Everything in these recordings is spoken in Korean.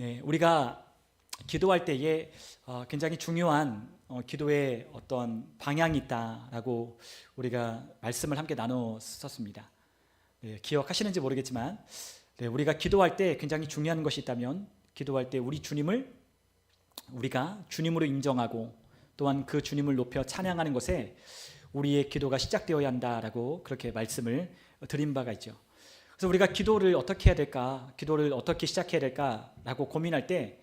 네, 우리가 기도할 때에 굉장히 중요한 기도의 어떤 방향이 있다라고 우리가 말씀을 함께 나눴었습니다. 네, 기억하시는지 모르겠지만 우리가 기도할 때 굉장히 중요한 것이 있다면 기도할 때 우리 주님을 우리가 주님으로 인정하고 또한 그 주님을 높여 찬양하는 것에 우리의 기도가 시작되어야 한다라고 그렇게 말씀을 드린 바가 있죠. 그래서 우리가 기도를 어떻게 해야 될까, 기도를 어떻게 시작해야 될까라고 고민할 때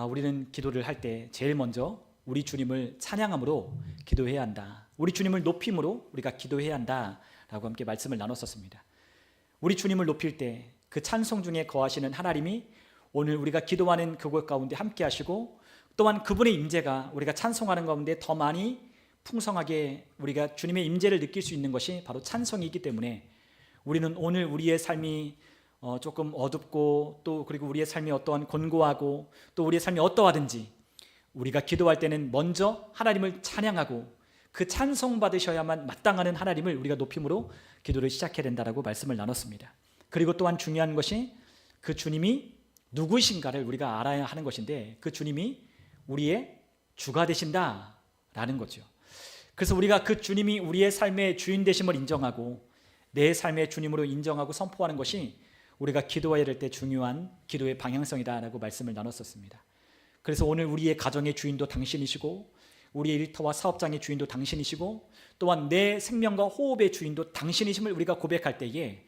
우리는 기도를 할 때 제일 먼저 우리 주님을 찬양함으로 기도해야 한다. 우리 주님을 높임으로 우리가 기도해야 한다라고 함께 말씀을 나눴었습니다. 우리 주님을 높일 때 그 찬송 중에 거하시는 하나님이 오늘 우리가 기도하는 그곳 가운데 함께 하시고 또한 그분의 임재가 우리가 찬송하는 가운데 더 많이 풍성하게 우리가 주님의 임재를 느낄 수 있는 것이 바로 찬송이기 때문에 우리는 오늘 우리의 삶이 조금 어둡고 또 그리고 우리의 삶이 어떠한 곤고하고 또 우리의 삶이 어떠하든지 우리가 기도할 때는 먼저 하나님을 찬양하고 그 찬송 받으셔야만 마땅하는 하나님을 우리가 높임으로 기도를 시작해야 된다라고 말씀을 나눴습니다. 그리고 또한 중요한 것이 그 주님이 누구이신가를 우리가 알아야 하는 것인데 그 주님이 우리의 주가 되신다라는 거죠. 그래서 우리가 그 주님이 우리의 삶의 주인 되심을 인정하고 내 삶의 주님으로 인정하고 선포하는 것이 우리가 기도해야 될 때 중요한 기도의 방향성이다라고 말씀을 나눴었습니다. 그래서 오늘 우리의 가정의 주인도 당신이시고 우리의 일터와 사업장의 주인도 당신이시고 또한 내 생명과 호흡의 주인도 당신이심을 우리가 고백할 때에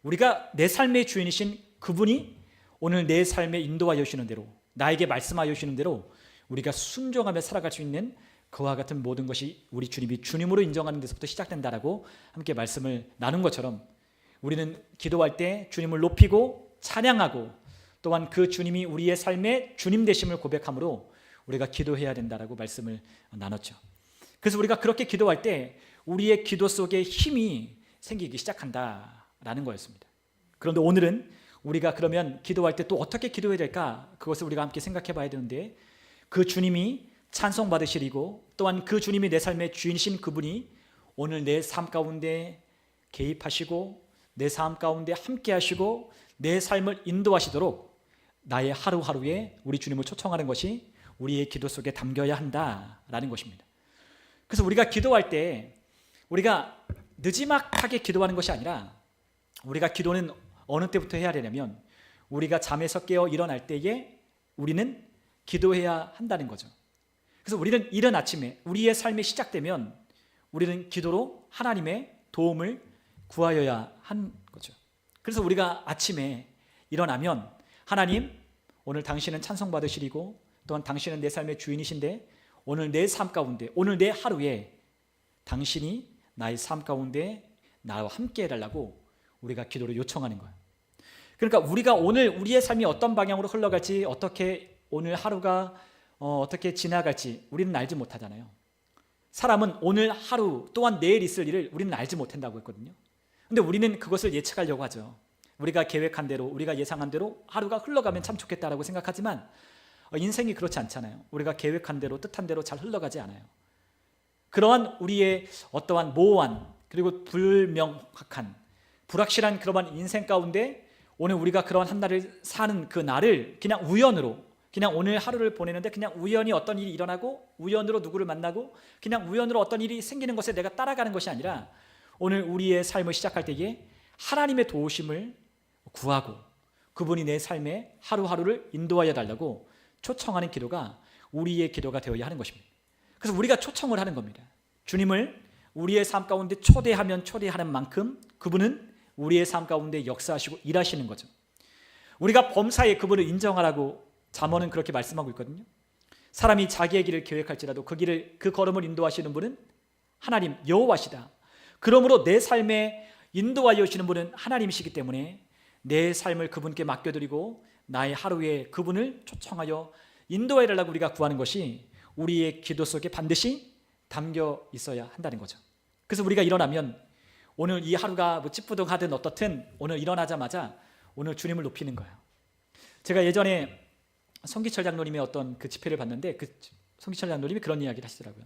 우리가 내 삶의 주인이신 그분이 오늘 내 삶에 인도하여 주시는 대로 나에게 말씀하여 주시는 대로 우리가 순종하며 살아갈 수 있는 그와 같은 모든 것이 우리 주님이 주님으로 인정하는 데서부터 시작된다라고 함께 말씀을 나눈 것처럼 우리는 기도할 때 주님을 높이고 찬양하고 또한 그 주님이 우리의 삶의 주님 되심을 고백함으로 우리가 기도해야 된다라고 말씀을 나눴죠. 그래서 우리가 그렇게 기도할 때 우리의 기도 속에 힘이 생기기 시작한다라는 거였습니다. 그런데 오늘은 우리가 그러면 기도할 때 또 어떻게 기도해야 될까? 그것을 우리가 함께 생각해 봐야 되는데 그 주님이 찬송 받으시리고 또한 그 주님이 내 삶의 주인이신 그분이 오늘 내 삶 가운데 개입하시고 내 삶 가운데 함께 하시고 내 삶을 인도하시도록 나의 하루하루에 우리 주님을 초청하는 것이 우리의 기도 속에 담겨야 한다라는 것입니다. 그래서 우리가 기도할 때 우리가 느지막하게 기도하는 것이 아니라 우리가 기도는 어느 때부터 해야 되냐면 우리가 잠에서 깨어 일어날 때에 우리는 기도해야 한다는 거죠. 그래서 우리는 이른 아침에 우리의 삶이 시작되면 우리는 기도로 하나님의 도움을 구하여야 하는 거죠. 그래서 우리가 아침에 일어나면 하나님 오늘 당신은 찬송 받으시리고 또한 당신은 내 삶의 주인이신데 오늘 내 삶 가운데 오늘 내 하루에 당신이 나의 삶 가운데 나와 함께 해달라고 우리가 기도를 요청하는 거예요. 그러니까 우리가 오늘 우리의 삶이 어떤 방향으로 흘러갈지 어떻게 오늘 하루가 어떻게 지나갈지 우리는 알지 못하잖아요. 사람은 오늘 하루 또한 내일 있을 일을 우리는 알지 못한다고 했거든요. 근데 우리는 그것을 예측하려고 하죠. 우리가 계획한 대로 우리가 예상한 대로 하루가 흘러가면 참 좋겠다라고 생각하지만 인생이 그렇지 않잖아요. 우리가 계획한 대로 뜻한 대로 잘 흘러가지 않아요. 그러한 우리의 어떠한 모호한 그리고 불명확한 불확실한 그러한 인생 가운데 오늘 우리가 그러한 한 날을 사는 그 날을 그냥 우연으로 그냥 오늘 하루를 보내는데 그냥 우연히 어떤 일이 일어나고 우연으로 누구를 만나고 그냥 우연으로 어떤 일이 생기는 것에 내가 따라가는 것이 아니라 오늘 우리의 삶을 시작할 때에 하나님의 도우심을 구하고 그분이 내 삶에 하루하루를 인도하여 달라고 초청하는 기도가 우리의 기도가 되어야 하는 것입니다. 그래서 우리가 초청을 하는 겁니다. 주님을 우리의 삶 가운데 초대하면 초대하는 만큼 그분은 우리의 삶 가운데 역사하시고 일하시는 거죠. 우리가 범사에 그분을 인정하라고 잠언은 그렇게 말씀하고 있거든요. 사람이 자기의 길을 계획할지라도 그 걸음을 인도하시는 분은 하나님 여호와시다. 그러므로 내 삶에 인도하여 주시는 분은 하나님이시기 때문에 내 삶을 그분께 맡겨드리고 나의 하루에 그분을 초청하여 인도해 달라고 우리가 구하는 것이 우리의 기도 속에 반드시 담겨 있어야 한다는 거죠. 그래서 우리가 일어나면 오늘 이 하루가 찌뿌둥하든 어떻든 오늘 일어나자마자 오늘 주님을 높이는 거예요. 제가 예전에 송기철 장로님의 어떤 그 집회를 봤는데 그 송기철 장로님이 그런 이야기를 하시더라고요.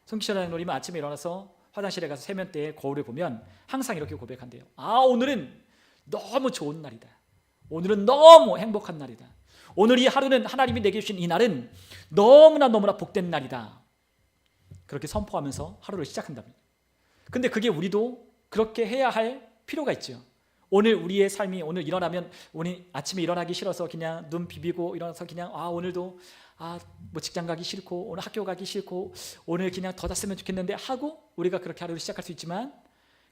송기철 장로님은 아침에 일어나서 화장실에 가서 세면대에 거울을 보면 항상 이렇게 고백한대요. 오늘은 너무 좋은 날이다. 오늘은 너무 행복한 날이다. 오늘 이 하루는 하나님이 내게 주신 이 날은 너무나 복된 날이다. 그렇게 선포하면서 하루를 시작한답니다. 근데 그게 우리도 그렇게 해야 할 필요가 있죠. 오늘 우리의 삶이 오늘 일어나면 오늘 아침에 일어나기 싫어서 그냥 눈 비비고 일어나서 그냥 오늘도 뭐 직장 가기 싫고 오늘 학교 가기 싫고 오늘 그냥 더 잤으면 좋겠는데 하고 우리가 그렇게 하루를 시작할 수 있지만,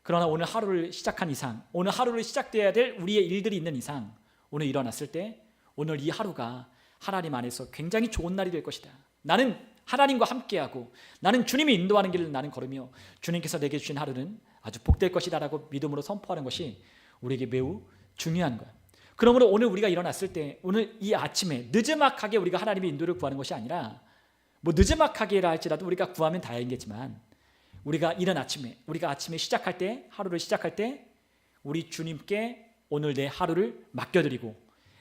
그러나 오늘 하루를 시작한 이상, 오늘 하루를 시작돼야 될 우리의 일들이 있는 이상, 오늘 일어났을 때 오늘 이 하루가 하나님 안에서 굉장히 좋은 날이 될 것이다. 나는 하나님과 함께하고 나는 주님이 인도하는 길을 나는 걸으며 주님께서 내게 주신 하루는 아주 복될 것이다 라고 믿음으로 선포하는 것이 우리에게 매우 중요한 거야. 그러므로 오늘 우리가 일어났을 때 오늘 이 아침에 느지막하게 우리가 하나님의 인도를 구하는 것이 아니라, 뭐 느지막하게라 할지라도 우리가 구하면 다행이겠지만, 우리가 이른 아침에 우리가 아침에 시작할 때 하루를 시작할 때 우리 주님께 오늘 내 하루를 맡겨드리고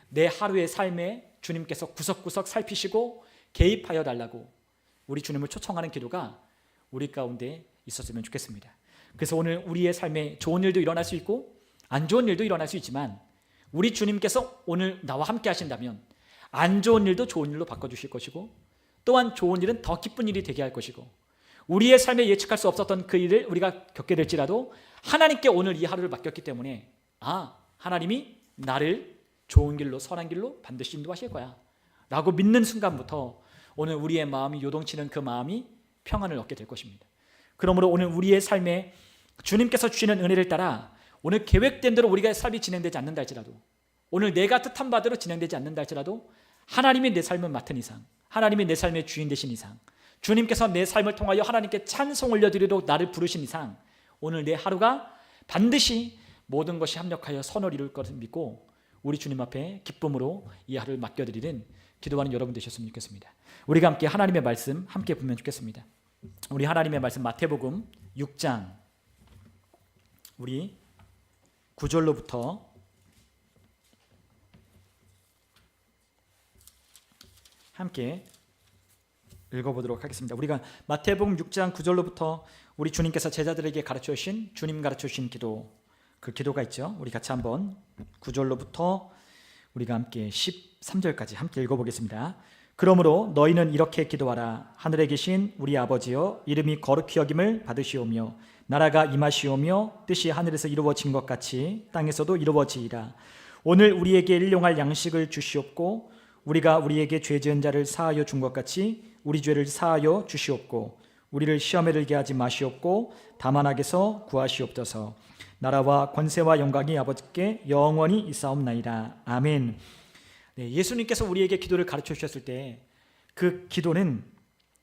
내 하루의 삶에 주님께서 구석구석 살피시고 개입하여 달라고 우리 주님을 초청하는 기도가 우리 가운데 있었으면 좋겠습니다. 그래서 오늘 우리의 삶에 좋은 일도 일어날 수 있고 안 좋은 일도 일어날 수 있지만, 우리 주님께서 오늘 나와 함께 하신다면 안 좋은 일도 좋은 일로 바꿔주실 것이고, 또한 좋은 일은 더 기쁜 일이 되게 할 것이고, 우리의 삶에 예측할 수 없었던 그 일을 우리가 겪게 될지라도 하나님께 오늘 이 하루를 맡겼기 때문에 하나님이 나를 좋은 길로 선한 길로 반드시 인도하실 거야 라고 믿는 순간부터 오늘 우리의 마음이 요동치는 그 마음이 평안을 얻게 될 것입니다. 그러므로 오늘 우리의 삶에 주님께서 주시는 은혜를 따라 오늘 계획된 대로 우리가 삶이 진행되지 않는다 할지라도, 오늘 내가 뜻한 바대로 진행되지 않는다 할지라도 하나님이 내 삶을 맡은 이상, 하나님이 내 삶의 주인 되신 이상, 주님께서 내 삶을 통하여 하나님께 찬송 올려드리도록 나를 부르신 이상, 오늘 내 하루가 반드시 모든 것이 합력하여 선을 이룰 것을 믿고 우리 주님 앞에 기쁨으로 이 하루를 맡겨드리는 기도하는 여러분 되셨으면 좋겠습니다. 우리가 함께 하나님의 말씀 함께 보면 좋겠습니다. 우리 하나님의 말씀 마태복음 6장 우리 9절로부터 함께 읽어보도록 하겠습니다. 우리가 마태복음 6장 9절로부터 우리 주님께서 제자들에게 가르쳐 주신 주님 가르쳐 주신 기도, 그 기도가 있죠. 우리 같이 한번 9절로부터 우리가 함께 13절까지 함께 읽어보겠습니다. 그러므로 너희는 이렇게 기도하라. 하늘에 계신 우리 아버지여, 이름이 거룩히 여김을 받으시오며 나라가 임하시오며 뜻이 하늘에서 이루어진 것 같이 땅에서도 이루어지이다. 오늘 우리에게 일용할 양식을 주시옵고 우리가 우리에게 죄 지은 자를 사하여 준 것 같이 우리 죄를 사하여 주시옵고 우리를 시험에 들게 하지 마시옵고 다만 악에서 구하시옵소서. 나라와 권세와 영광이 아버지께 영원히 있사옵나이다. 아멘. 네, 예수님께서 우리에게 기도를 가르쳐 주셨을 때 그 기도는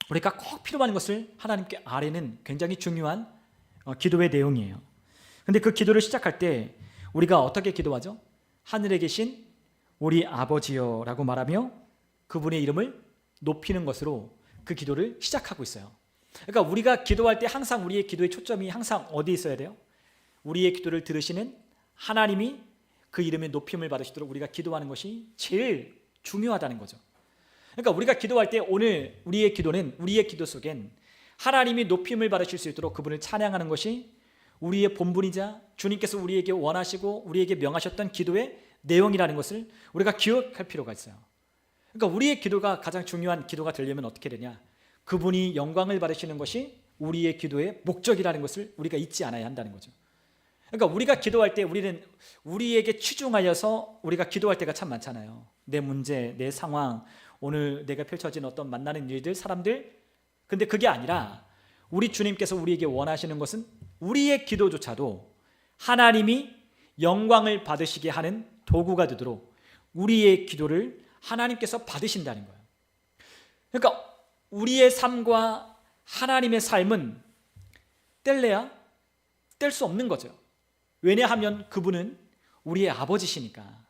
우리가 꼭 필요한 것을 하나님께 아뢰는 굉장히 중요한 기도의 내용이에요. 근데 그 기도를 시작할 때 우리가 어떻게 기도하죠? 하늘에 계신 우리 아버지여 라고 말하며 그분의 이름을 높이는 것으로 그 기도를 시작하고 있어요. 그러니까 우리가 기도할 때 항상 우리의 기도의 초점이 항상 어디에 있어야 돼요? 우리의 기도를 들으시는 하나님이 그 이름의 높임을 받으시도록 우리가 기도하는 것이 제일 중요하다는 거죠. 그러니까 우리가 기도할 때 오늘 우리의 기도는, 우리의 기도 속엔 하나님이 높임을 받으실 수 있도록 그분을 찬양하는 것이 우리의 본분이자 주님께서 우리에게 원하시고 우리에게 명하셨던 기도의 내용이라는 것을 우리가 기억할 필요가 있어요. 그러니까 우리의 기도가 가장 중요한 기도가 되려면 어떻게 되냐? 그분이 영광을 받으시는 것이 우리의 기도의 목적이라는 것을 우리가 잊지 않아야 한다는 거죠. 그러니까 우리가 기도할 때 우리는 우리에게 치중하여서 우리가 기도할 때가 참 많잖아요. 내 문제, 내 상황, 오늘 내가 펼쳐진 어떤 만나는 일들, 사람들. 근데 그게 아니라 우리 주님께서 우리에게 원하시는 것은 우리의 기도조차도 하나님이 영광을 받으시게 하는 도구가 되도록 우리의 기도를 하나님께서 받으신다는 거예요. 그러니까 우리의 삶과 하나님의 삶은 뗄래야 뗄 수 없는 거죠. 왜냐하면 그분은 우리의 아버지시니까.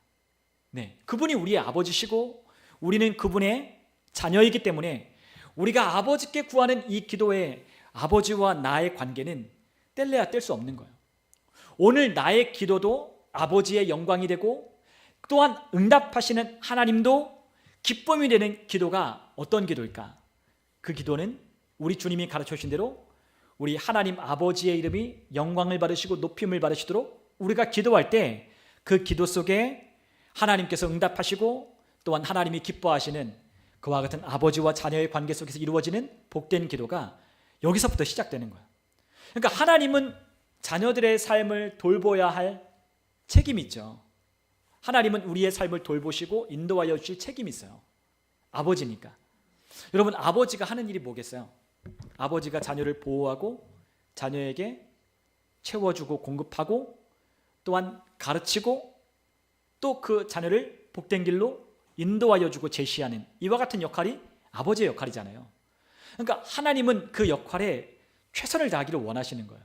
네, 그분이 우리의 아버지시고 우리는 그분의 자녀이기 때문에 우리가 아버지께 구하는 이 기도의 아버지와 나의 관계는 뗄래야 뗄 수 없는 거예요. 오늘 나의 기도도 아버지의 영광이 되고 또한 응답하시는 하나님도 기쁨이 되는 기도가 어떤 기도일까? 그 기도는 우리 주님이 가르쳐 주신 대로 우리 하나님 아버지의 이름이 영광을 받으시고 높임을 받으시도록 우리가 기도할 때 그 기도 속에 하나님께서 응답하시고 또한 하나님이 기뻐하시는 그와 같은 아버지와 자녀의 관계 속에서 이루어지는 복된 기도가 여기서부터 시작되는 거예요. 그러니까 하나님은 자녀들의 삶을 돌보아야 할 책임이 있죠. 하나님은 우리의 삶을 돌보시고 인도하여 주실 책임이 있어요. 아버지니까. 여러분, 아버지가 하는 일이 뭐겠어요? 아버지가 자녀를 보호하고 자녀에게 채워주고 공급하고 또한 가르치고 또 그 자녀를 복된 길로 인도하여 주고 제시하는 이와 같은 역할이 아버지의 역할이잖아요. 그러니까 하나님은 그 역할에 최선을 다하기를 원하시는 거예요.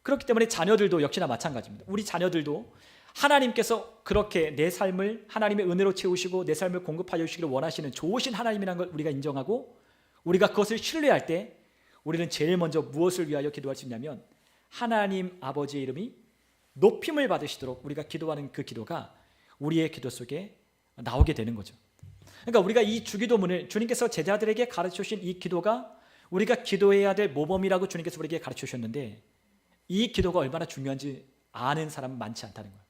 그렇기 때문에 자녀들도 역시나 마찬가지입니다. 우리 자녀들도 하나님께서 그렇게 내 삶을 하나님의 은혜로 채우시고 내 삶을 공급하여 주시기를 원하시는 좋으신 하나님이라는 걸 우리가 인정하고 우리가 그것을 신뢰할 때 우리는 제일 먼저 무엇을 위하여 기도할 수 있냐면 하나님 아버지의 이름이 높임을 받으시도록 우리가 기도하는 그 기도가 우리의 기도 속에 나오게 되는 거죠. 그러니까 우리가 이 주기도문을 주님께서 제자들에게 가르쳐 주신 이 기도가 우리가 기도해야 될 모범이라고 주님께서 우리에게 가르쳐 주셨는데 이 기도가 얼마나 중요한지 아는 사람은 많지 않다는 거예요.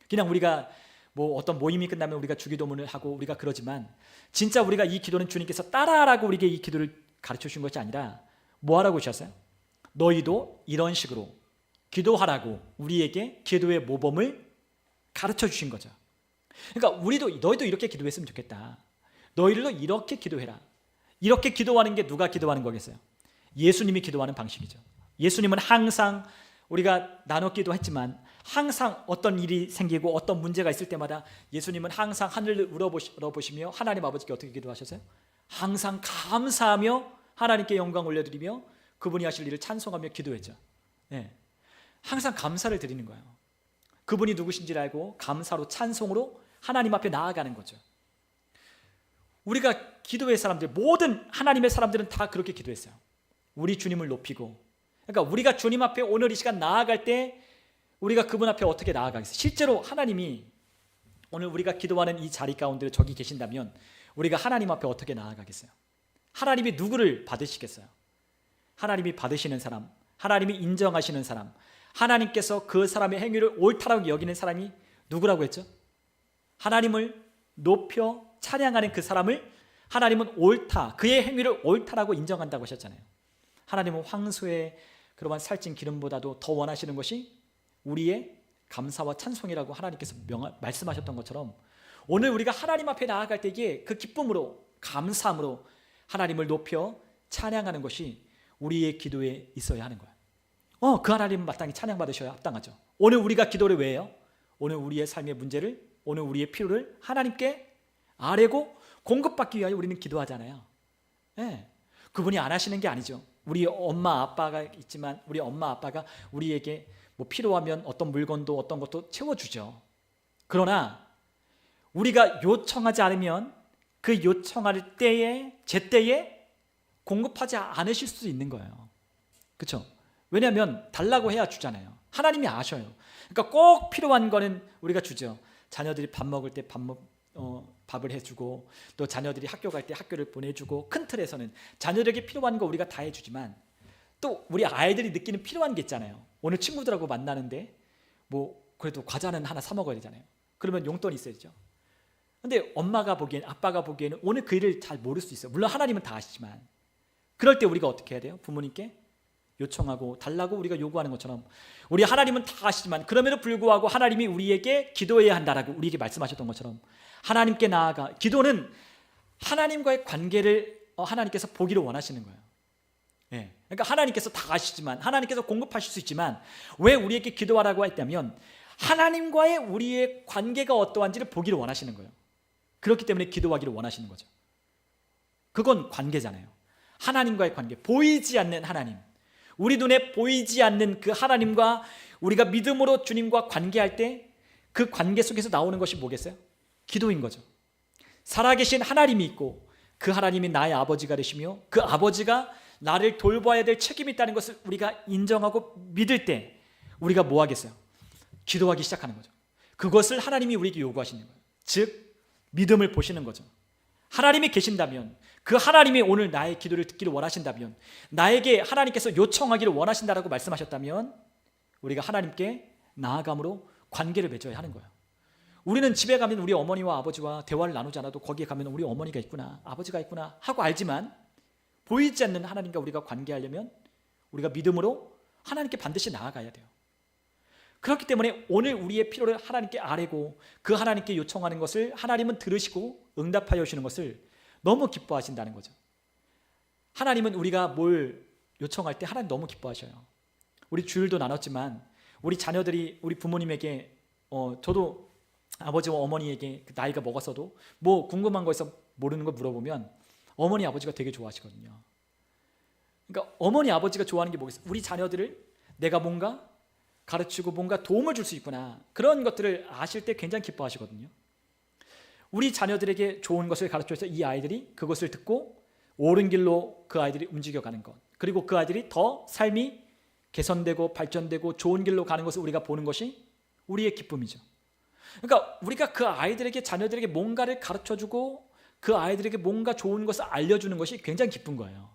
그냥 우리가 뭐 어떤 모임이 끝나면 우리가 주기도문을 하고 우리가 그러지만 진짜 우리가 이 기도는 주님께서 따라하라고 우리에게 이 기도를 가르쳐 주신 것이 아니라 뭐 하라고 하셨어요? 너희도 이런 식으로 기도하라고 우리에게 기도의 모범을 가르쳐 주신 거죠. 그러니까 너희도 이렇게 기도했으면 좋겠다. 너희들도 이렇게 기도해라. 이렇게 기도하는 게 누가 기도하는 거겠어요? 예수님이 기도하는 방식이죠. 예수님은 항상 우리가 나눠 기도했지만 항상 어떤 일이 생기고 어떤 문제가 있을 때마다 예수님은 항상 하늘을 우러보시며 하나님 아버지께 어떻게 기도하셨어요? 항상 감사하며 하나님께 영광 올려드리며 그분이 하실 일을 찬송하며 기도했죠. 네. 항상 감사를 드리는 거예요. 그분이 누구신지를 알고 감사로 찬송으로 하나님 앞에 나아가는 거죠. 우리가 기도의 사람들, 모든 하나님의 사람들은 다 그렇게 기도했어요. 우리 주님을 높이고, 그러니까 우리가 주님 앞에 오늘 이 시간 나아갈 때 우리가 그분 앞에 어떻게 나아가겠어요? 실제로 하나님이 오늘 우리가 기도하는 이 자리 가운데 저기 계신다면 우리가 하나님 앞에 어떻게 나아가겠어요? 하나님이 누구를 받으시겠어요? 하나님이 받으시는 사람, 하나님이 인정하시는 사람, 하나님께서 그 사람의 행위를 옳다라고 여기는 사람이 누구라고 했죠? 하나님을 높여 찬양하는 그 사람을 하나님은 옳다, 그의 행위를 옳다라고 인정한다고 하셨잖아요. 하나님은 황소의 그러한 살찐 기름보다도 더 원하시는 것이 우리의 감사와 찬송이라고 하나님께서 말씀하셨던 것처럼 오늘 우리가 하나님 앞에 나아갈 때에 그 기쁨으로 감사함으로 하나님을 높여 찬양하는 것이 우리의 기도에 있어야 하는 거예요. 그 하나님은 마땅히 찬양받으셔야 합당하죠. 오늘 우리가 기도를 왜 해요? 오늘 우리의 삶의 문제를, 오늘 우리의 필요를 하나님께 아뢰고 공급받기 위하여 우리는 기도하잖아요. 네. 그분이 안 하시는 게 아니죠. 우리 엄마 아빠가 있지만 우리 엄마 아빠가 우리에게 뭐 필요하면 어떤 물건도 어떤 것도 채워주죠. 그러나 우리가 요청하지 않으면 그 요청할 때에 제때에 공급하지 않으실 수도 있는 거예요. 그렇죠? 왜냐하면 달라고 해야 주잖아요. 하나님이 아셔요. 그러니까 꼭 필요한 거는 우리가 주죠. 자녀들이 밥 먹을 때 밥을 해주고 또 자녀들이 학교 갈 때 학교를 보내주고 큰 틀에서는 자녀들에게 필요한 거 우리가 다 해주지만 또 우리 아이들이 느끼는 필요한 게 있잖아요. 오늘 친구들하고 만나는데 뭐 그래도 과자는 하나 사 먹어야 되잖아요. 그러면 용돈이 있어야죠. 근데 엄마가 보기엔 아빠가 보기에는 오늘 그 일을 잘 모를 수 있어요. 물론 하나님은 다 아시지만 그럴 때 우리가 어떻게 해야 돼요? 부모님께 요청하고 달라고 우리가 요구하는 것처럼 우리 하나님은 다 아시지만 그럼에도 불구하고 하나님이 우리에게 기도해야 한다라고 우리에게 말씀하셨던 것처럼 하나님께 나아가 기도는 하나님과의 관계를 하나님께서 보기를 원하시는 거예요. 예. 그러니까 하나님께서 다 아시지만 하나님께서 공급하실 수 있지만 왜 우리에게 기도하라고 했다면 하나님과의 우리의 관계가 어떠한지를 보기를 원하시는 거예요. 그렇기 때문에 기도하기를 원하시는 거죠. 그건 관계잖아요. 하나님과의 관계, 보이지 않는 하나님, 우리 눈에 보이지 않는 그 하나님과 우리가 믿음으로 주님과 관계할 때 그 관계 속에서 나오는 것이 뭐겠어요? 기도인 거죠. 살아계신 하나님이 있고 그 하나님이 나의 아버지가 되시며 그 아버지가 나를 돌봐야 될 책임이 있다는 것을 우리가 인정하고 믿을 때 우리가 뭐 하겠어요? 기도하기 시작하는 거죠. 그것을 하나님이 우리에게 요구하시는 거예요. 즉 믿음을 보시는 거죠. 하나님이 계신다면 그 하나님이 오늘 나의 기도를 듣기를 원하신다면 나에게 하나님께서 요청하기를 원하신다라고 말씀하셨다면 우리가 하나님께 나아감으로 관계를 맺어야 하는 거예요. 우리는 집에 가면 우리 어머니와 아버지와 대화를 나누지 않아도 거기에 가면 우리 어머니가 있구나, 아버지가 있구나 하고 알지만 보이지 않는 하나님과 우리가 관계하려면 우리가 믿음으로 하나님께 반드시 나아가야 돼요. 그렇기 때문에 오늘 우리의 필요를 하나님께 아뢰고 그 하나님께 요청하는 것을 하나님은 들으시고 응답하여 주시는 것을 너무 기뻐하신다는 거죠. 하나님은 우리가 뭘 요청할 때 하나님 너무 기뻐하셔요. 우리 주일도 나눴지만 우리 자녀들이 우리 부모님에게 저도 아버지와 어머니에게 나이가 먹었어도 뭐 궁금한 거 있어 모르는 거 물어보면 어머니 아버지가 되게 좋아하시거든요. 그러니까 어머니 아버지가 좋아하는 게 뭐겠어요? 우리 자녀들을 내가 뭔가 가르치고 뭔가 도움을 줄 수 있구나, 그런 것들을 아실 때 굉장히 기뻐하시거든요. 우리 자녀들에게 좋은 것을 가르쳐서 이 아이들이 그것을 듣고 옳은 길로 그 아이들이 움직여가는 것, 그리고 그 아이들이 더 삶이 개선되고 발전되고 좋은 길로 가는 것을 우리가 보는 것이 우리의 기쁨이죠. 그러니까 우리가 그 아이들에게, 자녀들에게 뭔가를 가르쳐주고 그 아이들에게 뭔가 좋은 것을 알려주는 것이 굉장히 기쁜 거예요.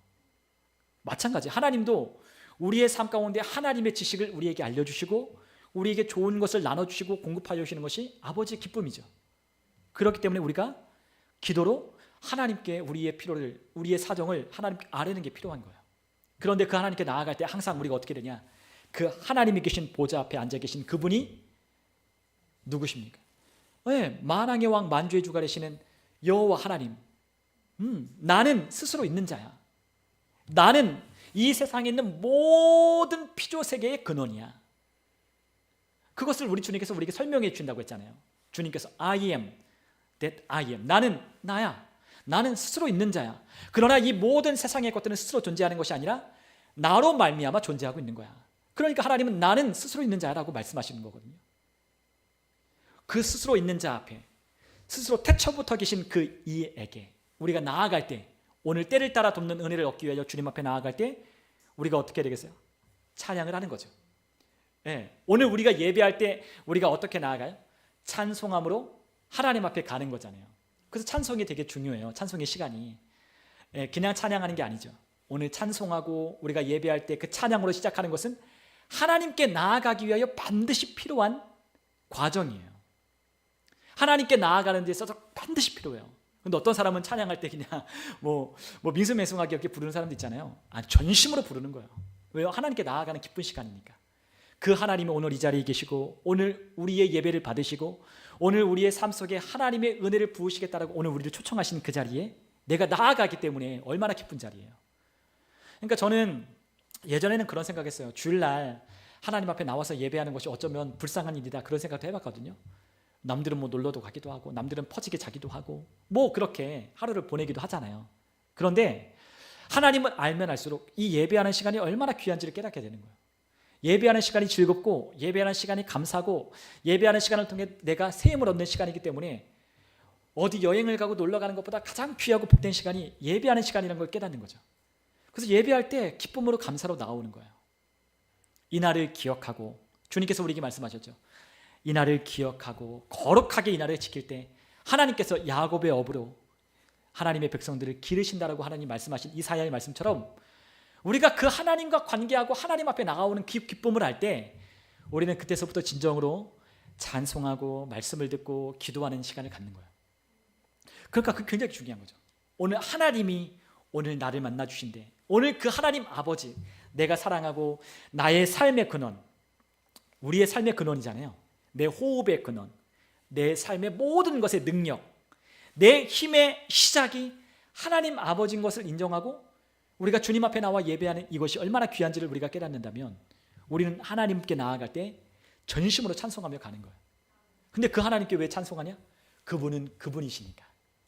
마찬가지 하나님도 우리의 삶 가운데 하나님의 지식을 우리에게 알려주시고 우리에게 좋은 것을 나눠주시고 공급하여 주시는 것이 아버지의 기쁨이죠. 그렇기 때문에 우리가 기도로 하나님께 우리의 필요를, 우리의 사정을 하나님께 아뢰는 게 필요한 거예요. 그런데 그 하나님께 나아갈 때 항상 우리가 어떻게 되냐, 그 하나님이 계신 보좌 앞에 앉아 계신 그분이 누구십니까? 네, 만왕의 왕 만주의 주가 되시는 여호와 하나님. 나는 스스로 있는 자야. 나는 이 세상에 있는 모든 피조세계의 근원이야. 그것을 우리 주님께서 우리에게 설명해 주신다고 했잖아요. 주님께서 I am that I am. 나는 나야. 나는 스스로 있는 자야. 그러나 이 모든 세상의 것들은 스스로 존재하는 것이 아니라 나로 말미암아 존재하고 있는 거야. 그러니까 하나님은 나는 스스로 있는 자라고 말씀하시는 거거든요. 그 스스로 있는 자 앞에, 스스로 태초부터 계신 그 이에게 우리가 나아갈 때, 오늘 때를 따라 돕는 은혜를 얻기 위하여 주님 앞에 나아갈 때 우리가 어떻게 되겠어요? 찬양을 하는 거죠. 네. 오늘 우리가 예배할 때 우리가 어떻게 나아가요? 찬송함으로 하나님 앞에 가는 거잖아요. 그래서 찬송이 되게 중요해요. 찬송의 시간이. 네. 그냥 찬양하는 게 아니죠. 오늘 찬송하고 우리가 예배할 때 그 찬양으로 시작하는 것은 하나님께 나아가기 위하여 반드시 필요한 과정이에요. 하나님께 나아가는 데 있어서 반드시 필요해요. 근데 어떤 사람은 찬양할 때 그냥 뭐 밍숭맹숭하게 이렇게 부르는 사람도 있잖아요. 전심으로 부르는 거예요. 왜요? 하나님께 나아가는 기쁜 시간이니까. 그 하나님이 오늘 이 자리에 계시고 오늘 우리의 예배를 받으시고 오늘 우리의 삶 속에 하나님의 은혜를 부으시겠다라고 오늘 우리를 초청하신 그 자리에 내가 나아가기 때문에 얼마나 기쁜 자리예요. 그러니까 저는 예전에는 그런 생각했어요. 주일날 하나님 앞에 나와서 예배하는 것이 어쩌면 불쌍한 일이다, 그런 생각도 해봤거든요. 남들은 뭐 놀러도 가기도 하고 남들은 퍼지게 자기도 하고 뭐 그렇게 하루를 보내기도 하잖아요. 그런데 하나님은 알면 알수록 이 예배하는 시간이 얼마나 귀한지를 깨닫게 되는 거예요. 예배하는 시간이 즐겁고 예배하는 시간이 감사하고 예배하는 시간을 통해 내가 새 힘을 얻는 시간이기 때문에 어디 여행을 가고 놀러 가는 것보다 가장 귀하고 복된 시간이 예배하는 시간이라는 걸 깨닫는 거죠. 그래서 예배할 때 기쁨으로 감사로 나오는 거예요. 이날을 기억하고, 주님께서 우리에게 말씀하셨죠. 이날을 기억하고 거룩하게 이날을 지킬 때 하나님께서 야곱의 업으로 하나님의 백성들을 기르신다라고 하나님 말씀하신 이사야의 말씀처럼 우리가 그 하나님과 관계하고 하나님 앞에 나아오는 기쁨을 알 때 우리는 그때서부터 진정으로 찬송하고 말씀을 듣고 기도하는 시간을 갖는 거예요. 그러니까 그게 굉장히 중요한 거죠. 오늘 하나님이 오늘 나를 만나 주신대. 오늘 그 하나님 아버지, 내가 사랑하고 나의 삶의 근원, 우리의 삶의 근원이잖아요. 내 호흡의 근원, 내 삶의 모든 것의 능력, 내 힘의 시작이 하나님 아버지인 것을 인정하고 우리가 주님 앞에 나와 예배하는 이것이 얼마나 귀한지를 우리가 깨닫는다면 우리는 하나님께 나아갈 때 전심으로 찬송하며 가는 거예요. 근데 그 하나님께 왜 찬송하냐? 그분은 그분이시니까.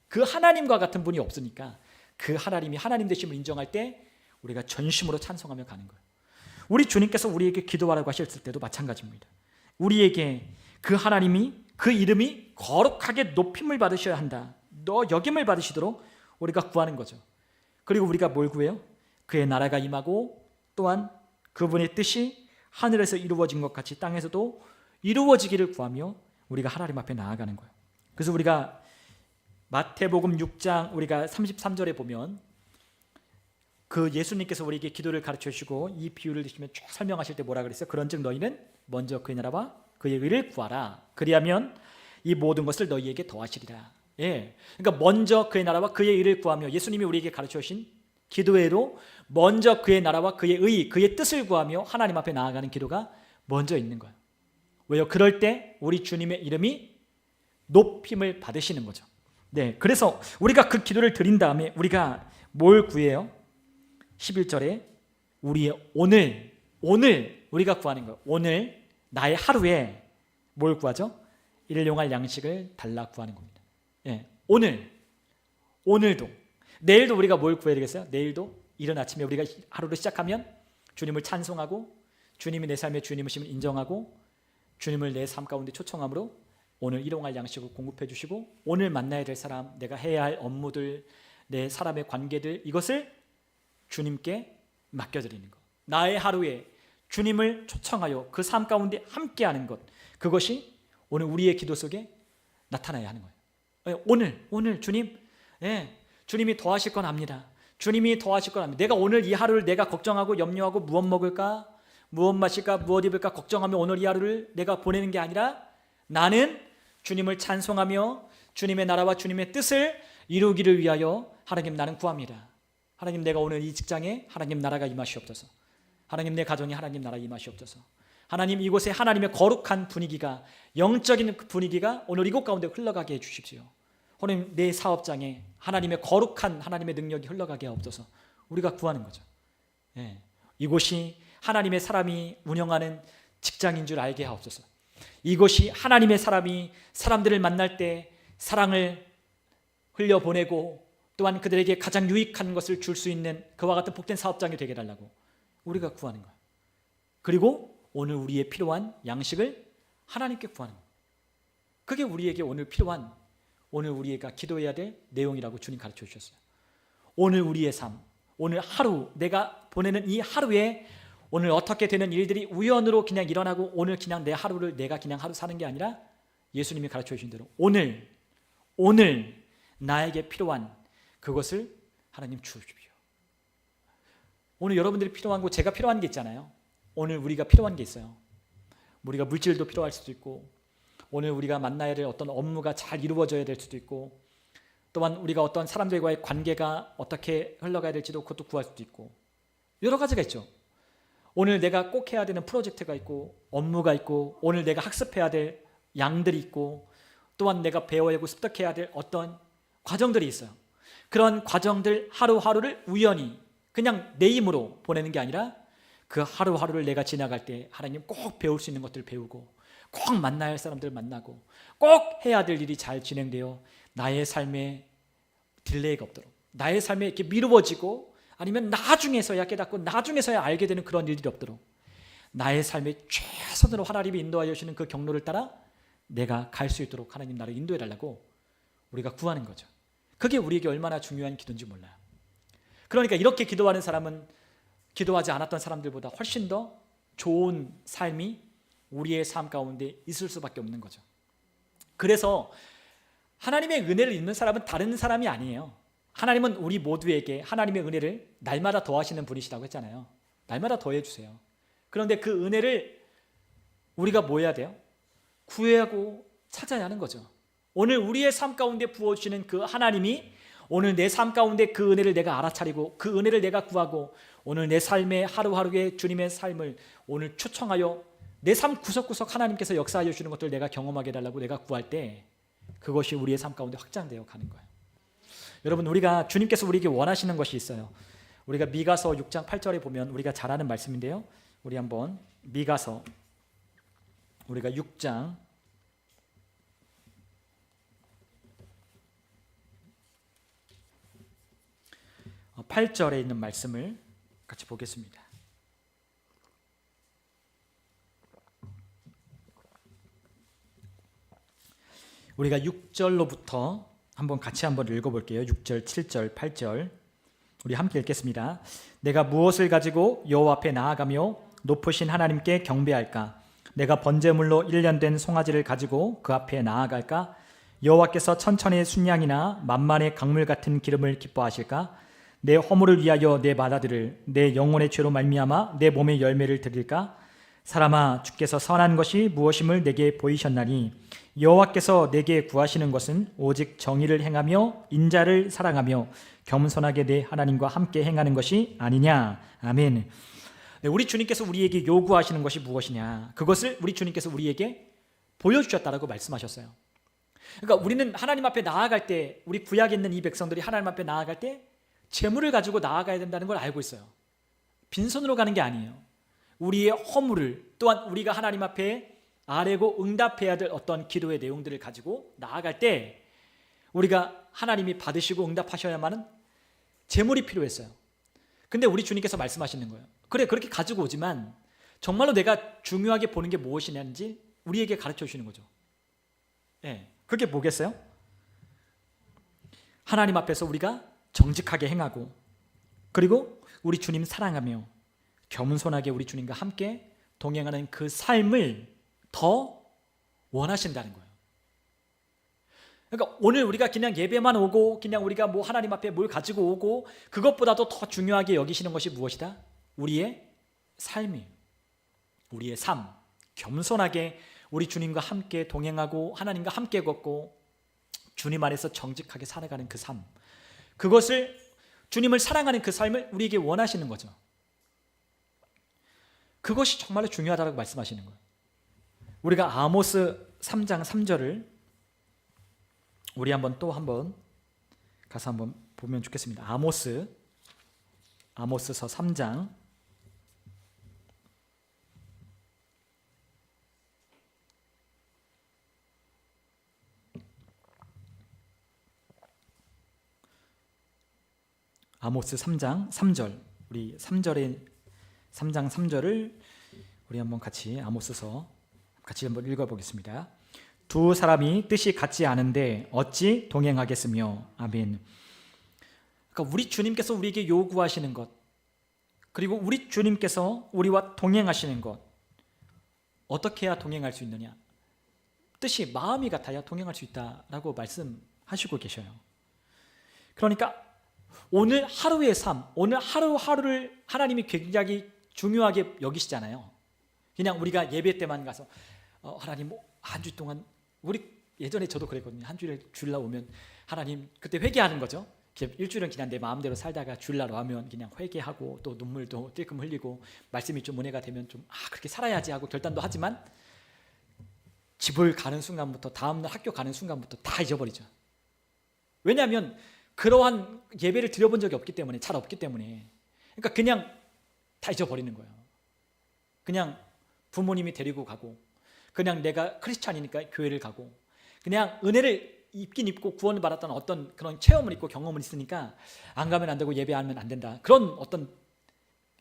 그 하나님과 같은 분이 없으니까 그 하나님이 하나님 되심을 인정할 때 우리가 전심으로 찬송하며 가는 거예요. 우리 주님께서 우리에게 기도하라고 하셨을 때도 마찬가지입니다. 우리에게 그 하나님이, 그 이름이 거룩하게 높임을 받으셔야 한다, 너 여김을 받으시도록 우리가 구하는 거죠. 그리고 우리가 뭘 구해요? 그의 나라가 임하고 또한 그분의 뜻이 하늘에서 이루어진 것 같이 땅에서도 이루어지기를 구하며 우리가 하나님 앞에 나아가는 거예요. 그래서 우리가 마태복음 6장 우리가 33절에 보면 그 예수님께서 우리에게 기도를 가르쳐 주시고 이 비유를 드시면 쭉 설명하실 때 뭐라 그랬어요? 그런즉 너희는 먼저 그의 나라와 그의 의를 구하라. 그리하면 이 모든 것을 너희에게 더하시리라. 예, 그러니까 먼저 그의 나라와 그의 의를 구하며, 예수님이 우리에게 가르쳐 주신 기도회로 먼저 그의 나라와 그의 의, 그의 뜻을 구하며 하나님 앞에 나아가는 기도가 먼저 있는 거예요. 왜요? 그럴 때 우리 주님의 이름이 높임을 받으시는 거죠. 네, 그래서 우리가 그 기도를 드린 다음에 우리가 뭘 구해요? 11절에 우리의 오늘 우리가 구하는 거예요. 오늘 나의 하루에 뭘 구하죠? 일용할 양식을 달라 구하는 겁니다. 예, 오늘도, 내일도 우리가 뭘 구해야 되겠어요? 내일도 이른 아침에 우리가 하루를 시작하면 주님을 찬송하고 주님이 내 삶의 주님이심을 인정하고 주님을 내 삶 가운데 초청함으로 오늘 일용할 양식을 공급해 주시고 오늘 만나야 될 사람, 내가 해야 할 업무들, 내 사람의 관계들, 이것을 주님께 맡겨드리는 것. 나의 하루에 주님을 초청하여 그 삶 가운데 함께하는 것, 그것이 오늘 우리의 기도 속에 나타나야 하는 거예요. 오늘 주님, 주님이 더하실 건 압니다. 주님이 더하실 건 압니다. 내가 오늘 이 하루를 내가 걱정하고 염려하고 무엇 먹을까, 무엇 마실까, 무엇 입을까 걱정하며 오늘 이 하루를 내가 보내는 게 아니라 나는 주님을 찬송하며 주님의 나라와 주님의 뜻을 이루기를 위하여 하나님 나는 구합니다. 하나님, 내가 오늘 이 직장에 하나님 나라가 임하시옵소서. 하나님, 내 가정에 하나님 나라 임하시옵소서. 하나님, 이곳에 하나님의 거룩한 분위기가, 영적인 분위기가 오늘 이곳 가운데 흘러가게 해주십시오. 하나님, 내 사업장에 하나님의 거룩한 하나님의 능력이 흘러가게 하옵소서. 우리가 구하는 거죠. 이곳이 하나님의 사람이 운영하는 직장인 줄 알게 하옵소서. 이곳이 하나님의 사람이 사람들을 만날 때 사랑을 흘려보내고 또한 그들에게 가장 유익한 것을 줄 수 있는 그와 같은 복된 사업장이 되게 해달라고 우리가 구하는 거예요. 그리고 오늘 우리의 필요한 양식을 하나님께 구하는 거예요. 그게 우리에게 오늘 필요한, 오늘 우리가 기도해야 될 내용이라고 주님 가르쳐 주셨어요. 오늘 우리의 삶, 오늘 하루, 내가 보내는 이 하루에 오늘 어떻게 되는 일들이 우연으로 그냥 일어나고 오늘 그냥 내 하루를 내가 그냥 하루 사는 게 아니라 예수님이 가르쳐 주신 대로 오늘 나에게 필요한 그것을 하나님 주십시오. 오늘 여러분들이 필요한 거, 제가 필요한 게 있잖아요. 오늘 우리가 필요한 게 있어요. 우리가 물질도 필요할 수도 있고, 오늘 우리가 만나야 될 어떤 업무가 잘 이루어져야 될 수도 있고, 또한 우리가 어떤 사람들과의 관계가 어떻게 흘러가야 될지도 그것도 구할 수도 있고, 여러 가지가 있죠. 오늘 내가 꼭 해야 되는 프로젝트가 있고, 업무가 있고, 오늘 내가 학습해야 될 양들이 있고, 또한 내가 배워야 하고 습득해야 될 어떤 과정들이 있어요. 그런 과정들 하루하루를 우연히 그냥 내 힘으로 보내는 게 아니라 그 하루하루를 내가 지나갈 때 하나님 꼭 배울 수 있는 것들 배우고, 꼭 만나야 할 사람들 만나고, 꼭 해야 될 일이 잘 진행되어 나의 삶에 딜레이가 없도록, 나의 삶에 이렇게 미루어지고 아니면 나중에서야 깨닫고 나중에서야 알게 되는 그런 일들이 없도록 나의 삶에 최선으로 하나님이 인도하여 주시는 그 경로를 따라 내가 갈 수 있도록 하나님 나를 인도해 달라고 우리가 구하는 거죠. 그게 우리에게 얼마나 중요한 기도인지 몰라요. 그러니까 이렇게 기도하는 사람은 기도하지 않았던 사람들보다 훨씬 더 좋은 삶이 우리의 삶 가운데 있을 수밖에 없는 거죠. 그래서 하나님의 은혜를 입는 사람은 다른 사람이 아니에요. 하나님은 우리 모두에게 하나님의 은혜를 날마다 더하시는 분이시라고 했잖아요. 날마다 더해 주세요. 그런데 그 은혜를 우리가 뭐 해야 돼요? 구하고 찾아야 하는 거죠. 오늘 우리의 삶 가운데 부어주시는 그 하나님이 오늘 내 삶 가운데 그 은혜를 내가 알아차리고 그 은혜를 내가 구하고 오늘 내 삶의 하루하루의 주님의 삶을 오늘 초청하여 내 삶 구석구석 하나님께서 역사하여 주시는 것들을 내가 경험하게 해달라고 내가 구할 때 그것이 우리의 삶 가운데 확장되어 가는 거예요. 여러분, 우리가 주님께서 우리에게 원하시는 것이 있어요. 우리가 미가서 6장 8절에 보면 우리가 잘 아는 말씀인데요. 우리 한번 미가서 우리가 6장 8절에 있는 말씀을 같이 보겠습니다. 우리가 6절로부터 같이 한번 읽어볼게요. 6절, 7절, 8절 우리 함께 읽겠습니다. 내가 무엇을 가지고 여호와 앞에 나아가며 높으신 하나님께 경배할까? 내가 번제물로 1년 된 송아지를 가지고 그 앞에 나아갈까? 여호와께서 천천의 순양이나 만만의 강물 같은 기름을 기뻐하실까? 내 허물을 위하여 내 맏아들을 내 영혼의 죄로 말미암아 내 몸의 열매를 드릴까? 사람아, 주께서 선한 것이 무엇임을 내게 보이셨나니 여호와께서 내게 구하시는 것은 오직 정의를 행하며 인자를 사랑하며 겸손하게 내 하나님과 함께 행하는 것이 아니냐. 아멘. 네, 우리 주님께서 우리에게 요구하시는 것이 무엇이냐, 그것을 우리 주님께서 우리에게 보여주셨다라고 말씀하셨어요. 그러니까 우리는 하나님 앞에 나아갈 때, 우리 구약에 있는 이 백성들이 하나님 앞에 나아갈 때 재물을 가지고 나아가야 된다는 걸 알고 있어요. 빈손으로 가는 게 아니에요. 우리의 허물을, 또한 우리가 하나님 앞에 아뢰고 응답해야 될 어떤 기도의 내용들을 가지고 나아갈 때 우리가 하나님이 받으시고 응답하셔야만은 재물이 필요했어요. 근데 우리 주님께서 말씀하시는 거예요. 그래, 그렇게 가지고 오지만 정말로 내가 중요하게 보는 게 무엇이냐는지 우리에게 가르쳐 주시는 거죠. 예, 그게 뭐겠어요? 하나님 앞에서 우리가 정직하게 행하고, 그리고 우리 주님 사랑하며 겸손하게 우리 주님과 함께 동행하는 그 삶을 더 원하신다는 거예요. 그러니까 오늘 우리가 그냥 예배만 오고, 그냥 우리가 뭐 하나님 앞에 뭘 가지고 오고, 그것보다도 더 중요하게 여기시는 것이 무엇이다? 우리의 삶이에요. 우리의 삶, 겸손하게 우리 주님과 함께 동행하고 하나님과 함께 걷고 주님 안에서 정직하게 살아가는 그 삶, 그것을, 주님을 사랑하는 그 삶을 우리에게 원하시는 거죠. 그것이 정말로 중요하다고 말씀하시는 거예요. 우리가 아모스 3장 3절을 우리 또 한번 가서 한번 보면 좋겠습니다. 아모스서 3장 아모스 3장 3절, 우리 3장 3절을 우리 한번 같이 아모스서 같이 한번 읽어보겠습니다. 두 사람이 뜻이 같지 않은데 어찌 동행하겠으며. 아멘. 그러니까 우리 주님께서 우리에게 요구하시는 것, 그리고 우리 주님께서 우리와 동행하시는 것, 어떻게 해야 동행할 수 있느냐? 뜻이 마음이 같아야 동행할 수 있다라고 말씀하시고 계셔요. 그러니까 오늘 하루의 삶, 오늘 하루하루를 하나님이 굉장히 중요하게 여기시잖아요. 그냥 우리가 예배 때만 가서 하나님 한 주 동안, 우리 예전에 저도 그랬거든요. 한 주일 주일날 오면 하나님, 그때 회개하는 거죠. 일주일은 그냥 내 마음대로 살다가 주일날 오면 그냥 회개하고 또 눈물도 찔끔 흘리고 말씀이 좀 은혜가 되면 좀 그렇게 살아야지 하고 결단도 하지만 집을 가는 순간부터, 다음날 학교 가는 순간부터 다 잊어버리죠. 왜냐하면 그러한 예배를 드려본 적이 없기 때문에, 잘 없기 때문에. 그러니까 그냥 다 잊어버리는 거예요. 그냥 부모님이 데리고 가고, 그냥 내가 크리스찬이니까 교회를 가고, 그냥 은혜를 입긴 입고 구원을 받았던 어떤 그런 체험을 있고 경험을 있으니까 안 가면 안 되고 예배 안 하면 안 된다, 그런 어떤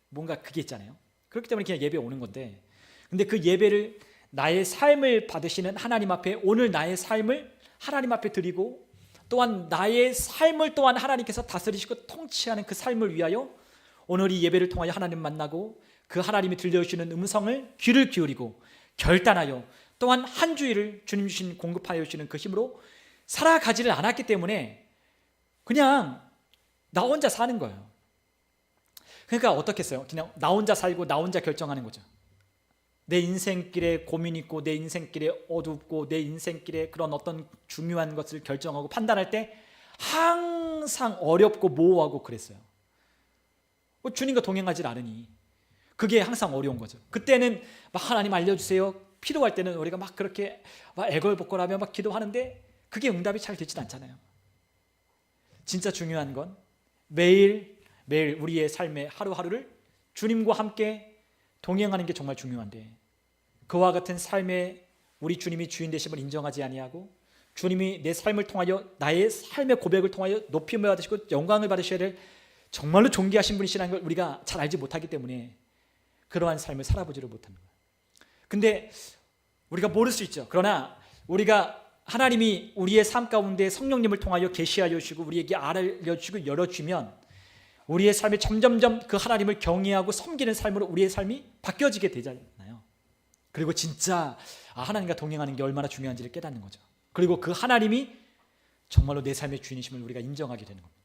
뭔가 그게 있잖아요. 그렇기 때문에 그냥 예배 오는 건데, 근데 그 예배를, 나의 삶을 받으시는 하나님 앞에 오늘 나의 삶을 하나님 앞에 드리고, 또한 나의 삶을 또한 하나님께서 다스리시고 통치하는 그 삶을 위하여 오늘 이 예배를 통하여 하나님 만나고 그 하나님이 들려주시는 음성을 귀를 기울이고 결단하여 또한 한 주일을 주님 주신 공급하여 주시는 그 힘으로 살아가지를 않았기 때문에 그냥 나 혼자 사는 거예요. 그러니까 어떻게 했어요? 그냥 나 혼자 살고 나 혼자 결정하는 거죠. 내 인생길에 고민 있고, 내 인생길에 어둡고, 내 인생길에 그런 어떤 중요한 것을 결정하고 판단할 때 항상 어렵고 모호하고 그랬어요. 주님과 동행하지 않으니 그게 항상 어려운 거죠. 그때는 막 하나님 알려주세요, 필요할 때는 우리가 막 그렇게 막 애걸복걸하며 막 기도하는데 그게 응답이 잘 되진 않잖아요. 진짜 중요한 건 매일 우리의 삶의 하루하루를 주님과 함께 동행하는 게 정말 중요한데, 그와 같은 삶에 우리 주님이 주인 되심을 인정하지 아니하고 주님이 내 삶을 통하여, 나의 삶의 고백을 통하여 높임을 받으시고 영광을 받으셔야 될 정말로 존귀하신 분이시라는 걸 우리가 잘 알지 못하기 때문에 그러한 삶을 살아보지를 못하는 거예요. 근데 우리가 모를 수 있죠. 그러나 우리가, 하나님이 우리의 삶 가운데 성령님을 통하여 계시하여 주시고 우리에게 알려주시고 열어주면 우리의 삶이 점점점 그 하나님을 경외하고 섬기는 삶으로 우리의 삶이 바뀌어지게 되잖아요. 그리고 진짜 하나님과 동행하는 게 얼마나 중요한지를 깨닫는 거죠. 그리고 그 하나님이 정말로 내 삶의 주인이심을 우리가 인정하게 되는 겁니다.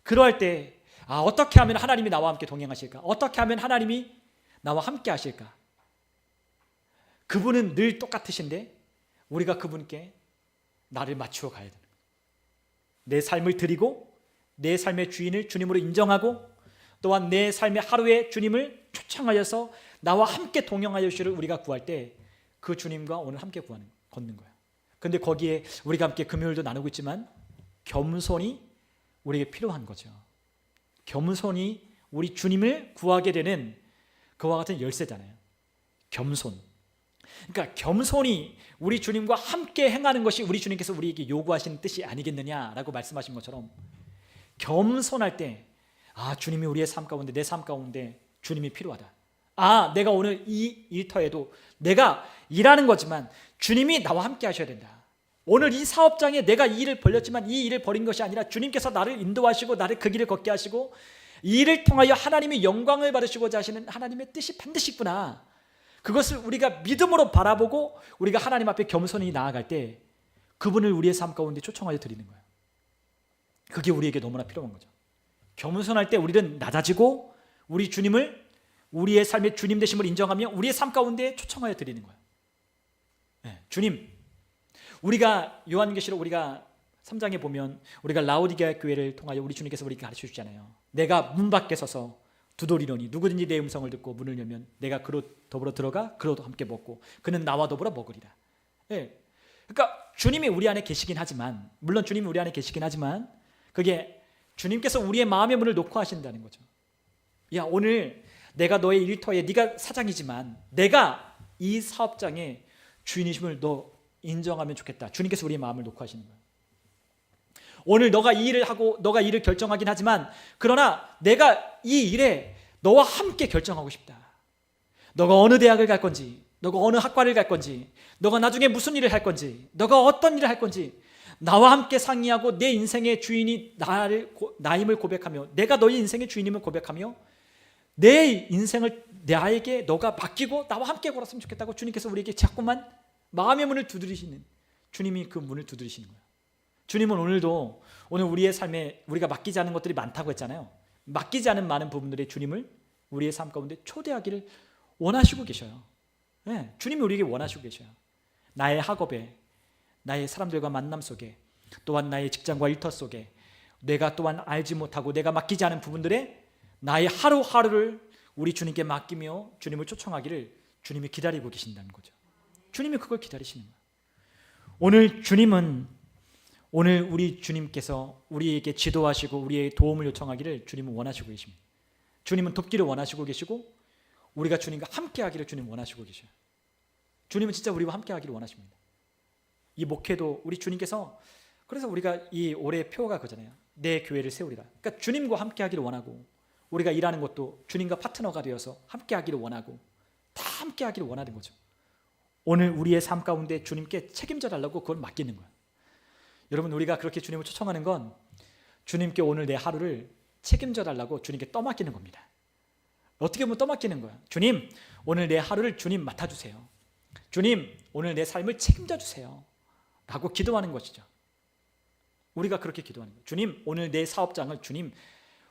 그러할 때 어떻게 하면 하나님이 나와 함께 동행하실까? 어떻게 하면 하나님이 나와 함께 하실까? 그분은 늘 똑같으신데 우리가 그분께 나를 맞추어 가야 되는 거예요. 내 삶을 드리고 내 삶의 주인을 주님으로 인정하고 또한 내 삶의 하루에 주님을 초청하여서 나와 함께 동행하여 주시를 우리가 구할 때 그 주님과 오늘 함께 걷는 거예요. 그런데 거기에 우리가 함께 금요일도 나누고 있지만 겸손이 우리에게 필요한 거죠. 겸손이 우리 주님을 구하게 되는 그와 같은 열쇠잖아요. 겸손. 그러니까 겸손이 우리 주님과 함께 행하는 것이 우리 주님께서 우리에게 요구하시는 뜻이 아니겠느냐라고 말씀하신 것처럼 겸손할 때 주님이 우리의 삶 가운데 내 삶 가운데 주님이 필요하다. 내가 오늘 이 일터에도 내가 일하는 거지만 주님이 나와 함께 하셔야 된다. 오늘 이 사업장에 내가 이 일을 벌렸지만 이 일을 벌인 것이 아니라 주님께서 나를 인도하시고 나를 그 길을 걷게 하시고 이 일을 통하여 하나님의 영광을 받으시고자 하시는 하나님의 뜻이 반드시 있구나. 그것을 우리가 믿음으로 바라보고 우리가 하나님 앞에 겸손히 나아갈 때 그분을 우리의 삶 가운데 초청하여 드리는 거예요. 그게 우리에게 너무나 필요한 거죠. 겸손할 때 우리는 낮아지고 우리 주님을 우리의 삶의 주님 되심을 인정하며 우리의 삶 가운데 초청하여 드리는 거예요. 주님, 우리가 요한계시록 우리가 3장에 보면 우리가 라오디게아 교회를 통하여 우리 주님께서 우리에게 가르쳐 주잖아요. 내가 문 밖에 서서 두드리노니 누구든지 내 음성을 듣고 문을 열면 내가 그로 더불어 들어가 그로도 함께 먹고 그는 나와 더불어 먹으리라. 그러니까 주님이 우리 안에 계시긴 하지만 물론 주님이 우리 안에 계시긴 하지만 그게 주님께서 우리의 마음의 문을 놓고 하신다는 거죠. 오늘 내가 너의 일터에 네가 사장이지만 내가 이 사업장의 주인이심을 너 인정하면 좋겠다. 주님께서 우리의 마음을 놓고 하시는 거예요. 오늘 너가 이 일을 하고 너가 일을 결정하긴 하지만 그러나 내가 이 일에 너와 함께 결정하고 싶다. 너가 어느 대학을 갈 건지 너가 어느 학과를 갈 건지 너가 나중에 무슨 일을 할 건지 너가 어떤 일을 할 건지 나와 함께 상의하고 내 인생의 주인이 나임을 고백하며 내가 너의 인생의 주인임을 고백하며 내 인생을 나에게 너가 맡기고 나와 함께 걸었으면 좋겠다고 주님께서 우리에게 자꾸만 마음의 문을 두드리시는 주님이 그 문을 두드리시는 거예요. 주님은 오늘도 오늘 우리의 삶에 우리가 맡기지 않은 것들이 많다고 했잖아요. 맡기지 않은 많은 부분들의 주님을 우리의 삶 가운데 초대하기를 원하시고 계셔요. 주님이 우리에게 원하시고 계셔요. 나의 학업에 나의 사람들과 만남 속에 또한 나의 직장과 일터 속에 내가 또한 알지 못하고 내가 맡기지 않은 부분들에 나의 하루하루를 우리 주님께 맡기며 주님을 초청하기를 주님이 기다리고 계신다는 거죠. 주님이 그걸 기다리시는 거예요. 오늘 우리 주님께서 우리에게 지도하시고 우리의 도움을 요청하기를 주님은 원하시고 계십니다. 주님은 돕기를 원하시고 계시고 우리가 주님과 함께 하기를 주님 원하시고 계셔요. 주님은 진짜 우리와 함께 하기를 원하십니다. 이 목회도 우리 주님께서 그래서 우리가 이 올해 표가 그잖아요. 내 교회를 세우리라. 그러니까 주님과 함께 하기를 원하고 우리가 일하는 것도 주님과 파트너가 되어서 함께 하기를 원하고 다 함께 하기를 원하는 거죠. 오늘 우리의 삶 가운데 주님께 책임져 달라고 그걸 맡기는 거예요. 여러분 우리가 그렇게 주님을 초청하는 건 주님께 오늘 내 하루를 책임져 달라고 주님께 떠맡기는 겁니다. 어떻게 보면 떠맡기는 거야. 주님 오늘 내 하루를 주님 맡아주세요. 주님 오늘 내 삶을 책임져 주세요 라고 기도하는 것이죠. 우리가 그렇게 기도하는 거예요. 주님 오늘 내 사업장을 주님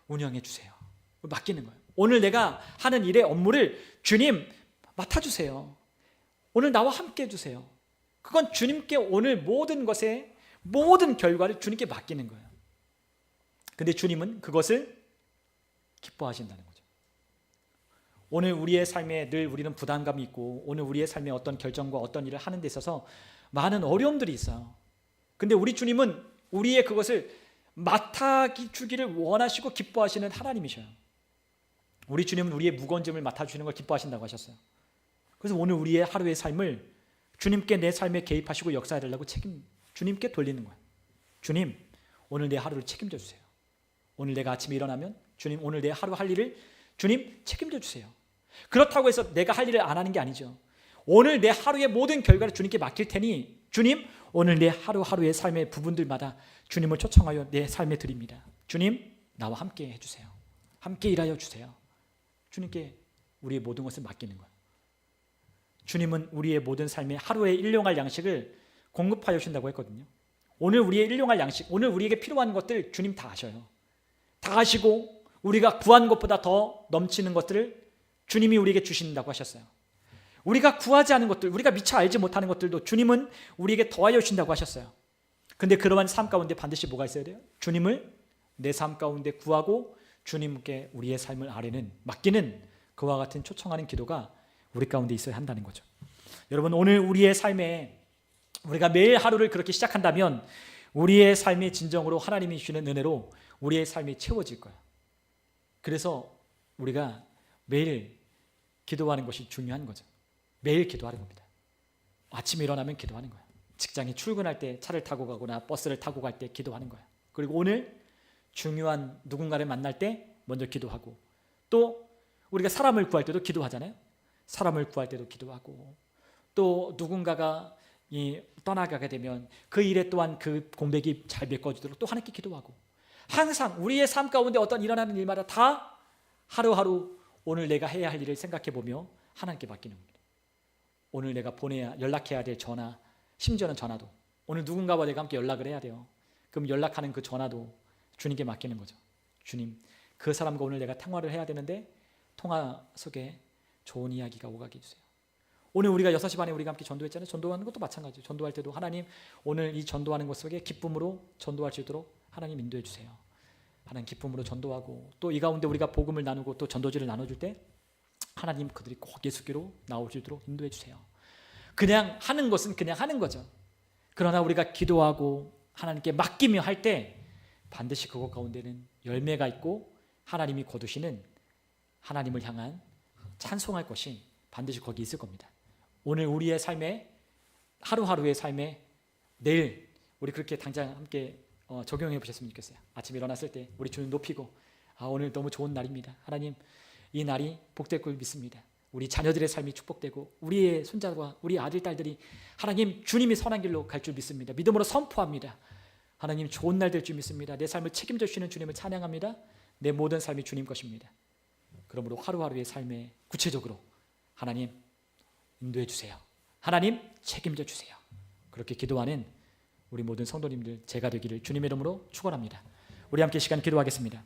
운영해 주세요. 맡기는 거예요. 오늘 내가 하는 일의 업무를 주님 맡아주세요. 오늘 나와 함께 해주세요. 그건 주님께 오늘 모든 것에 모든 결과를 주님께 맡기는 거예요. 근데 주님은 그것을 기뻐하신다는 거죠. 오늘 우리의 삶에 늘 우리는 부담감이 있고 오늘 우리의 삶에 어떤 결정과 어떤 일을 하는 데 있어서 많은 어려움들이 있어요. 근데 우리 주님은 우리의 그것을 맡아주기를 원하시고 기뻐하시는 하나님이셔요. 우리 주님은 우리의 무거운 짐을 맡아주시는 걸 기뻐하신다고 하셨어요. 그래서 오늘 우리의 하루의 삶을 주님께 내 삶에 개입하시고 역사해달라고 주님께 돌리는 거예요. 주님 오늘 내 하루를 책임져 주세요. 오늘 내가 아침에 일어나면 주님 오늘 내 하루 할 일을 주님 책임져 주세요. 그렇다고 해서 내가 할 일을 안 하는 게 아니죠. 오늘 내 하루의 모든 결과를 주님께 맡길 테니 주님 오늘 내 하루하루의 삶의 부분들마다 주님을 초청하여 내 삶에 드립니다. 주님 나와 함께 해주세요. 함께 일하여 주세요. 주님께 우리의 모든 것을 맡기는 거예요. 주님은 우리의 모든 삶에 하루에 일용할 양식을 공급하여 주신다고 했거든요. 오늘 우리의 일용할 양식, 오늘 우리에게 필요한 것들 주님 다 아셔요. 다 아시고 우리가 구한 것보다 더 넘치는 것들을 주님이 우리에게 주신다고 하셨어요. 우리가 구하지 않은 것들, 우리가 미처 알지 못하는 것들도 주님은 우리에게 더하여 주신다고 하셨어요. 근데 그러한 삶 가운데 반드시 뭐가 있어야 돼요? 주님을 내 삶 가운데 구하고 주님께 우리의 삶을 맡기는 그와 같은 초청하는 기도가 우리 가운데 있어야 한다는 거죠. 여러분, 오늘 우리의 삶에 우리가 매일 하루를 그렇게 시작한다면 우리의 삶이 진정으로 하나님이 주시는 은혜로 우리의 삶이 채워질 거예요. 그래서 우리가 매일 기도하는 것이 중요한 거죠. 매일 기도하는 겁니다. 아침에 일어나면 기도하는 거예요. 직장에 출근할 때 차를 타고 가거나 버스를 타고 갈 때 기도하는 거예요. 그리고 오늘 중요한 누군가를 만날 때 먼저 기도하고, 또 우리가 사람을 구할 때도 기도하잖아요. 사람을 구할 때도 기도하고, 또 누군가가 떠나가게 되면 그 일에 또한 그 공백이 잘 메꿔지도록 또 하나님께 기도하고, 항상 우리의 삶 가운데 어떤 일어나는 일마다 다 하루하루 오늘 내가 해야 할 일을 생각해 보며 하나님께 맡기는 겁니다. 오늘 내가 연락해야 될 전화, 심지어는 전화도, 오늘 누군가와 내가 함께 연락을 해야 돼요. 그럼 연락하는 그 전화도 주님께 맡기는 거죠. 주님, 그 사람과 오늘 내가 통화를 해야 되는데 통화 속에 좋은 이야기가 오가게 해주세요. 오늘 우리가 6시 반에 우리가 함께 전도했잖아요. 전도하는 것도 마찬가지예요. 전도할 때도 하나님, 오늘 이 전도하는 것 속에 기쁨으로 전도할 수 있도록 하나님 인도해 주세요. 하나님, 기쁨으로 전도하고, 또 이 가운데 우리가 복음을 나누고 또 전도지를 나눠줄 때 하나님, 그들이 꼭 예수께로 나올 수 있도록 인도해 주세요. 그냥 하는 것은 그냥 하는 거죠. 그러나 우리가 기도하고 하나님께 맡기며 할 때 반드시 그것 가운데는 열매가 있고 하나님이 거두시는 하나님을 향한 찬송할 것이 반드시 거기 있을 겁니다. 오늘 우리의 삶에, 하루하루의 삶에 내일 우리 그렇게 당장 함께 적용해 보셨으면 좋겠어요. 아침에 일어났을 때 우리 주님 높이고, 오늘 너무 좋은 날입니다. 하나님, 이 날이 복될 걸 믿습니다. 우리 자녀들의 삶이 축복되고 우리의 손자와 우리 아들, 딸들이 하나님 주님이 선한 길로 갈 줄 믿습니다. 믿음으로 선포합니다. 하나님, 좋은 날 될 줄 믿습니다. 내 삶을 책임져 주시는 주님을 찬양합니다. 내 모든 삶이 주님 것입니다. 그러므로 하루하루의 삶에 구체적으로 하나님 인도해 주세요. 하나님 책임져 주세요. 그렇게 기도하는 우리 모든 성도님들 제가 되기를 주님의 이름으로 축원합니다. 우리 함께 시간 기도하겠습니다.